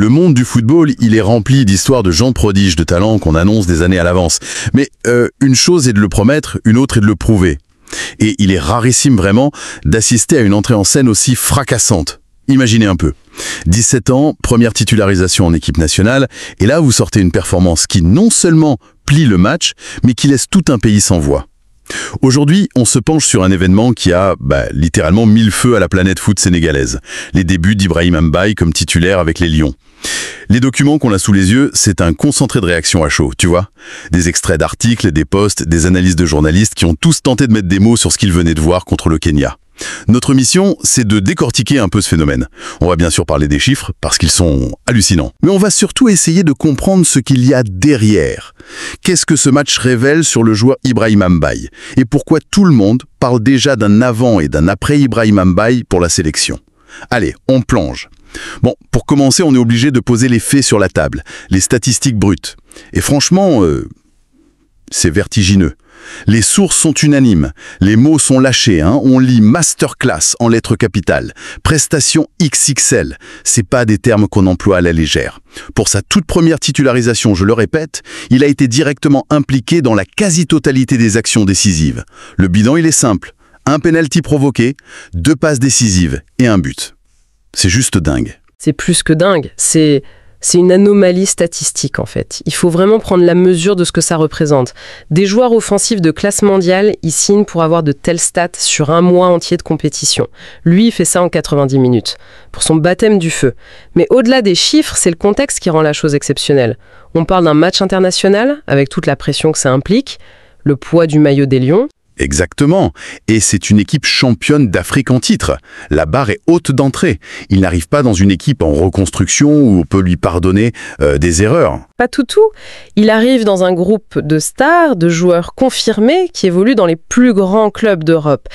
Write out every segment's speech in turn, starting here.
Le monde du football, il est rempli d'histoires de gens prodiges, de talents qu'on annonce des années à l'avance. Mais une chose est de le promettre, une autre est de le prouver. Et il est rarissime vraiment d'assister à une entrée en scène aussi fracassante. Imaginez un peu. 17 ans, première titularisation en équipe nationale, et là vous sortez une performance qui non seulement plie le match, mais qui laisse tout un pays sans voix. Aujourd'hui, on se penche sur un événement qui a littéralement mis le feu à la planète foot sénégalaise. Les débuts d'Ibrahima Mbaye comme titulaire avec les Lions. Les documents qu'on a sous les yeux, c'est un concentré de réactions à chaud, tu vois. Des extraits d'articles, des posts, des analyses de journalistes qui ont tous tenté de mettre des mots sur ce qu'ils venaient de voir contre le Kenya. Notre mission, c'est de décortiquer un peu ce phénomène. On va bien sûr parler des chiffres, parce qu'ils sont hallucinants. Mais on va surtout essayer de comprendre ce qu'il y a derrière. Qu'est-ce que ce match révèle sur le joueur Ibrahima Mbaye? Et pourquoi tout le monde parle déjà d'un avant et d'un après Ibrahima Mbaye pour la sélection? Allez, on plonge. Bon, pour commencer, on est obligé de poser les faits sur la table, les statistiques brutes. Et franchement, c'est vertigineux. Les sources sont unanimes, les mots sont lâchés, on lit masterclass en lettres capitales, prestation XXL, c'est pas des termes qu'on emploie à la légère. Pour sa toute première titularisation, je le répète, il a été directement impliqué dans la quasi-totalité des actions décisives. Le bilan, il est simple, un penalty provoqué, 2 passes décisives et un but. C'est juste dingue. C'est plus que dingue, c'est une anomalie statistique en fait. Il faut vraiment prendre la mesure de ce que ça représente. Des joueurs offensifs de classe mondiale, ils signent pour avoir de telles stats sur un mois entier de compétition. Lui, il fait ça en 90 minutes, pour son baptême du feu. Mais au-delà des chiffres, c'est le contexte qui rend la chose exceptionnelle. On parle d'un match international, avec toute la pression que ça implique, le poids du maillot des Lions. Exactement. Et c'est une équipe championne d'Afrique en titre. La barre est haute d'entrée. Il n'arrive pas dans une équipe en reconstruction où on peut lui pardonner des erreurs. Pas tout. Il arrive dans un groupe de stars, de joueurs confirmés qui évoluent dans les plus grands clubs d'Europe.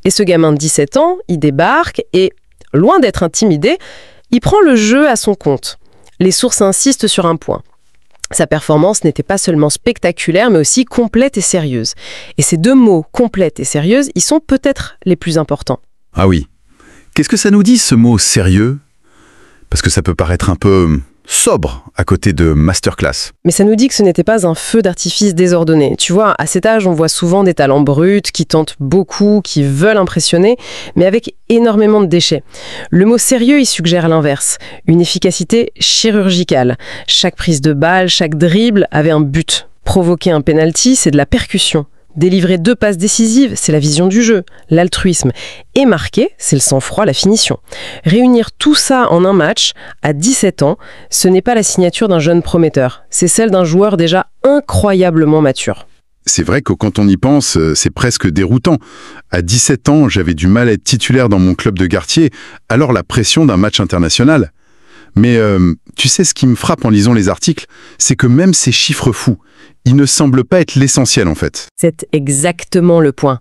Et ce gamin de 17 ans, il débarque et, loin d'être intimidé, il prend le jeu à son compte. Les sources insistent sur un point. Sa performance n'était pas seulement spectaculaire, mais aussi complète et sérieuse. Et ces 2 mots, complète et sérieuse, ils sont peut-être les plus importants. Ah oui. Qu'est-ce que ça nous dit, ce mot sérieux? Parce que ça peut paraître un peu sobre à côté de masterclass. Mais ça nous dit que ce n'était pas un feu d'artifice désordonné. Tu vois, à cet âge, on voit souvent des talents bruts, qui tentent beaucoup, qui veulent impressionner, mais avec énormément de déchets. Le mot sérieux, il suggère l'inverse. Une efficacité chirurgicale. Chaque prise de balle, chaque dribble avait un but. Provoquer un penalty, c'est de la percussion. Délivrer 2 passes décisives, c'est la vision du jeu, l'altruisme. Et marquer, c'est le sang-froid, la finition. Réunir tout ça en un match, à 17 ans, ce n'est pas la signature d'un jeune prometteur. C'est celle d'un joueur déjà incroyablement mature. C'est vrai que quand on y pense, c'est presque déroutant. À 17 ans, j'avais du mal à être titulaire dans mon club de quartier, alors la pression d'un match international. Mais tu sais, ce qui me frappe en lisant les articles, c'est que même ces chiffres fous, ils ne semblent pas être l'essentiel en fait. C'est exactement le point.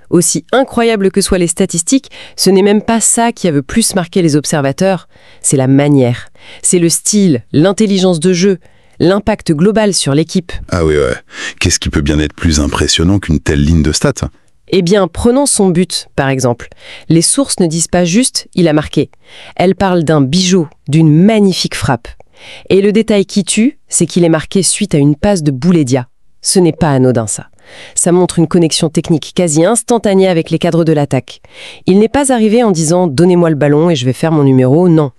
Aussi incroyable que soient les statistiques, ce n'est même pas ça qui a le plus marqué les observateurs. C'est la manière. C'est le style, l'intelligence de jeu, l'impact global sur l'équipe. Ah oui, ouais. Qu'est-ce qui peut bien être plus impressionnant qu'une telle ligne de stats? Eh bien, prenons son but, par exemple. Les sources ne disent pas juste « il a marqué ». Elles parlent d'un bijou, d'une magnifique frappe. Et le détail qui tue, c'est qu'il est marqué suite à une passe de Boulaïdia. Ce n'est pas anodin, ça. Ça montre une connexion technique quasi instantanée avec les cadres de l'attaque. Il n'est pas arrivé en disant « donnez-moi le ballon et je vais faire mon numéro », non.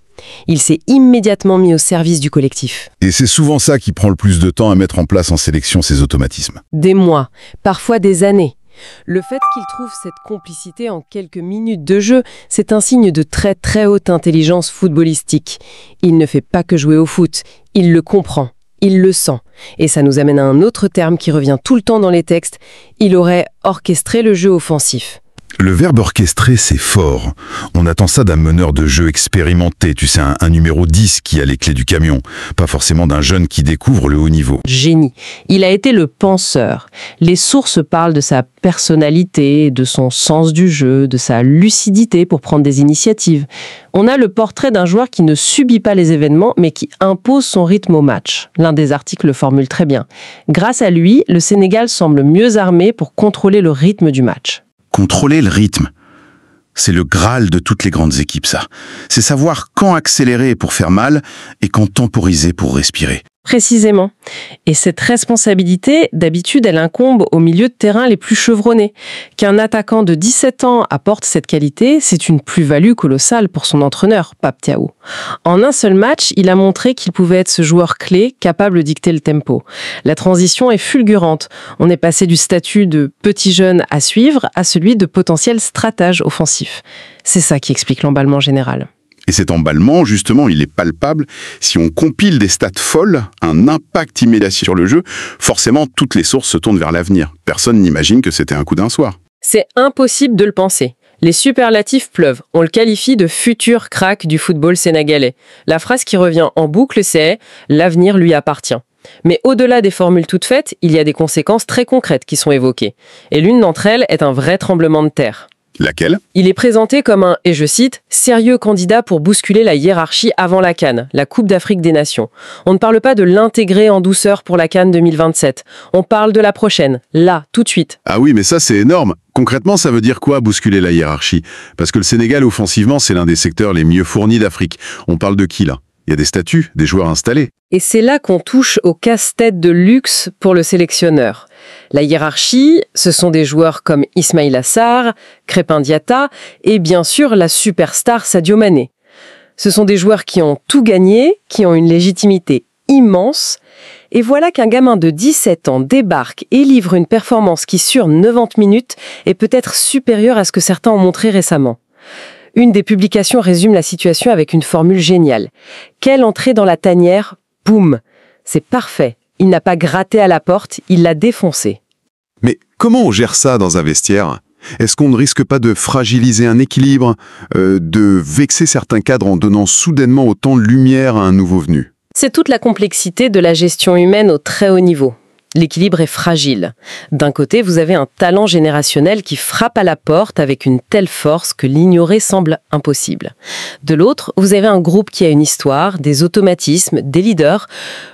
Il s'est immédiatement mis au service du collectif. Et c'est souvent ça qui prend le plus de temps à mettre en place en sélection, ces automatismes. Des mois, parfois des années. Le fait qu'il trouve cette complicité en quelques minutes de jeu, c'est un signe de très très haute intelligence footballistique. Il ne fait pas que jouer au foot, il le comprend, il le sent. Et ça nous amène à un autre terme qui revient tout le temps dans les textes, il aurait orchestré le jeu offensif. Le verbe orchestrer, c'est fort. On attend ça d'un meneur de jeu expérimenté, tu sais, un numéro 10 qui a les clés du camion, pas forcément d'un jeune qui découvre le haut niveau. Génie. Il a été le penseur. Les sources parlent de sa personnalité, de son sens du jeu, de sa lucidité pour prendre des initiatives. On a le portrait d'un joueur qui ne subit pas les événements, mais qui impose son rythme au match. L'un des articles le formule très bien. Grâce à lui, le Sénégal semble mieux armé pour contrôler le rythme du match. Contrôler le rythme. C'est le Graal de toutes les grandes équipes, ça. C'est savoir quand accélérer pour faire mal et quand temporiser pour respirer. Précisément. Et cette responsabilité, d'habitude, elle incombe aux milieux de terrain les plus chevronnés. Qu'un attaquant de 17 ans apporte cette qualité, c'est une plus-value colossale pour son entraîneur, Pape Thiaw. En un seul match, il a montré qu'il pouvait être ce joueur clé, capable de dicter le tempo. La transition est fulgurante. On est passé du statut de petit jeune à suivre à celui de potentiel stratège offensif. C'est ça qui explique l'emballement général. Et cet emballement, justement, il est palpable. Si on compile des stats folles, un impact immédiat sur le jeu, forcément, toutes les sources se tournent vers l'avenir. Personne n'imagine que c'était un coup d'un soir. C'est impossible de le penser. Les superlatifs pleuvent. On le qualifie de futur crack du football sénégalais. La phrase qui revient en boucle, c'est « l'avenir lui appartient ». Mais au-delà des formules toutes faites, il y a des conséquences très concrètes qui sont évoquées. Et l'une d'entre elles est un vrai tremblement de terre. Laquelle ? Il est présenté comme un, et je cite, « sérieux candidat pour bousculer la hiérarchie avant la CAN, la Coupe d'Afrique des Nations ». On ne parle pas de l'intégrer en douceur pour la CAN 2027. On parle de la prochaine, là, tout de suite. Ah oui, mais ça, c'est énorme. Concrètement, ça veut dire quoi, bousculer la hiérarchie ? Parce que le Sénégal, offensivement, c'est l'un des secteurs les mieux fournis d'Afrique. On parle de qui, là ? Il y a des statuts, des joueurs installés. Et c'est là qu'on touche au casse-tête de luxe pour le sélectionneur. La hiérarchie, ce sont des joueurs comme Ismaïla Sarr, Crépin Diatta et bien sûr la superstar Sadio Mané. Ce sont des joueurs qui ont tout gagné, qui ont une légitimité immense. Et voilà qu'un gamin de 17 ans débarque et livre une performance qui, sur 90 minutes, est peut-être supérieure à ce que certains ont montré récemment. Une des publications résume la situation avec une formule géniale. Quelle entrée dans la tanière ? Boum ! C'est parfait. Il n'a pas gratté à la porte, il l'a défoncé. Mais comment on gère ça dans un vestiaire ? Est-ce qu'on ne risque pas de fragiliser un équilibre, de vexer certains cadres en donnant soudainement autant de lumière à un nouveau venu ? C'est toute la complexité de la gestion humaine au très haut niveau. L'équilibre est fragile. D'un côté, vous avez un talent générationnel qui frappe à la porte avec une telle force que l'ignorer semble impossible. De l'autre, vous avez un groupe qui a une histoire, des automatismes, des leaders.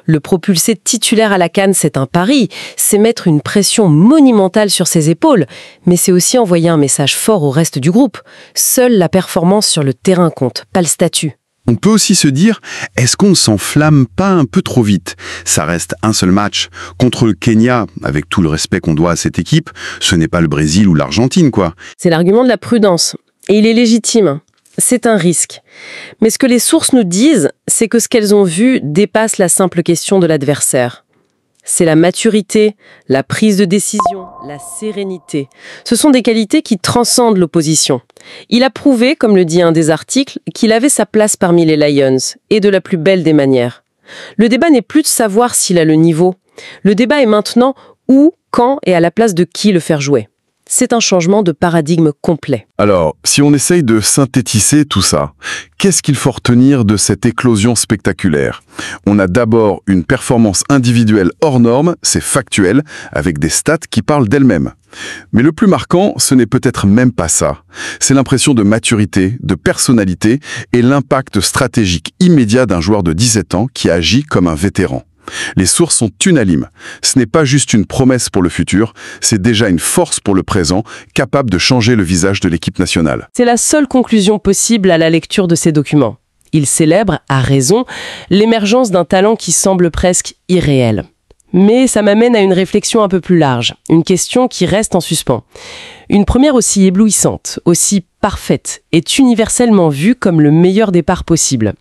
Le propulser titulaire à la CAN, c'est un pari. C'est mettre une pression monumentale sur ses épaules. Mais c'est aussi envoyer un message fort au reste du groupe. Seule la performance sur le terrain compte, pas le statut. On peut aussi se dire, est-ce qu'on ne s'enflamme pas un peu trop vite ? Ça reste un seul match. Contre le Kenya, avec tout le respect qu'on doit à cette équipe, ce n'est pas le Brésil ou l'Argentine, quoi. C'est l'argument de la prudence. Et il est légitime. C'est un risque. Mais ce que les sources nous disent, c'est que ce qu'elles ont vu dépasse la simple question de l'adversaire. C'est la maturité, la prise de décision, la sérénité. Ce sont des qualités qui transcendent l'opposition. Il a prouvé, comme le dit un des articles, qu'il avait sa place parmi les Lions, et de la plus belle des manières. Le débat n'est plus de savoir s'il a le niveau. Le débat est maintenant où, quand et à la place de qui le faire jouer. C'est un changement de paradigme complet. Alors, si on essaye de synthétiser tout ça, qu'est-ce qu'il faut retenir de cette éclosion spectaculaire ? On a d'abord une performance individuelle hors norme, c'est factuel, avec des stats qui parlent d'elles-mêmes. Mais le plus marquant, ce n'est peut-être même pas ça. C'est l'impression de maturité, de personnalité et l'impact stratégique immédiat d'un joueur de 17 ans qui agit comme un vétéran. Les sources sont unanimes. Ce n'est pas juste une promesse pour le futur, c'est déjà une force pour le présent, capable de changer le visage de l'équipe nationale. C'est la seule conclusion possible à la lecture de ces documents. Il célèbre, à raison, l'émergence d'un talent qui semble presque irréel. Mais ça m'amène à une réflexion un peu plus large, une question qui reste en suspens. Une première aussi éblouissante, aussi parfaite, est universellement vue comme le meilleur départ possible,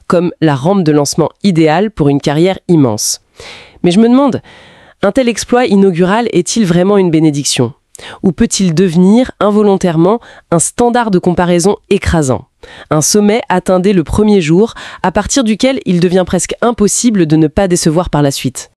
comme la rampe de lancement idéale pour une carrière immense. Mais je me demande, un tel exploit inaugural est-il vraiment une bénédiction ? Ou peut-il devenir involontairement un standard de comparaison écrasant ? Un sommet atteint dès le premier jour, à partir duquel il devient presque impossible de ne pas décevoir par la suite.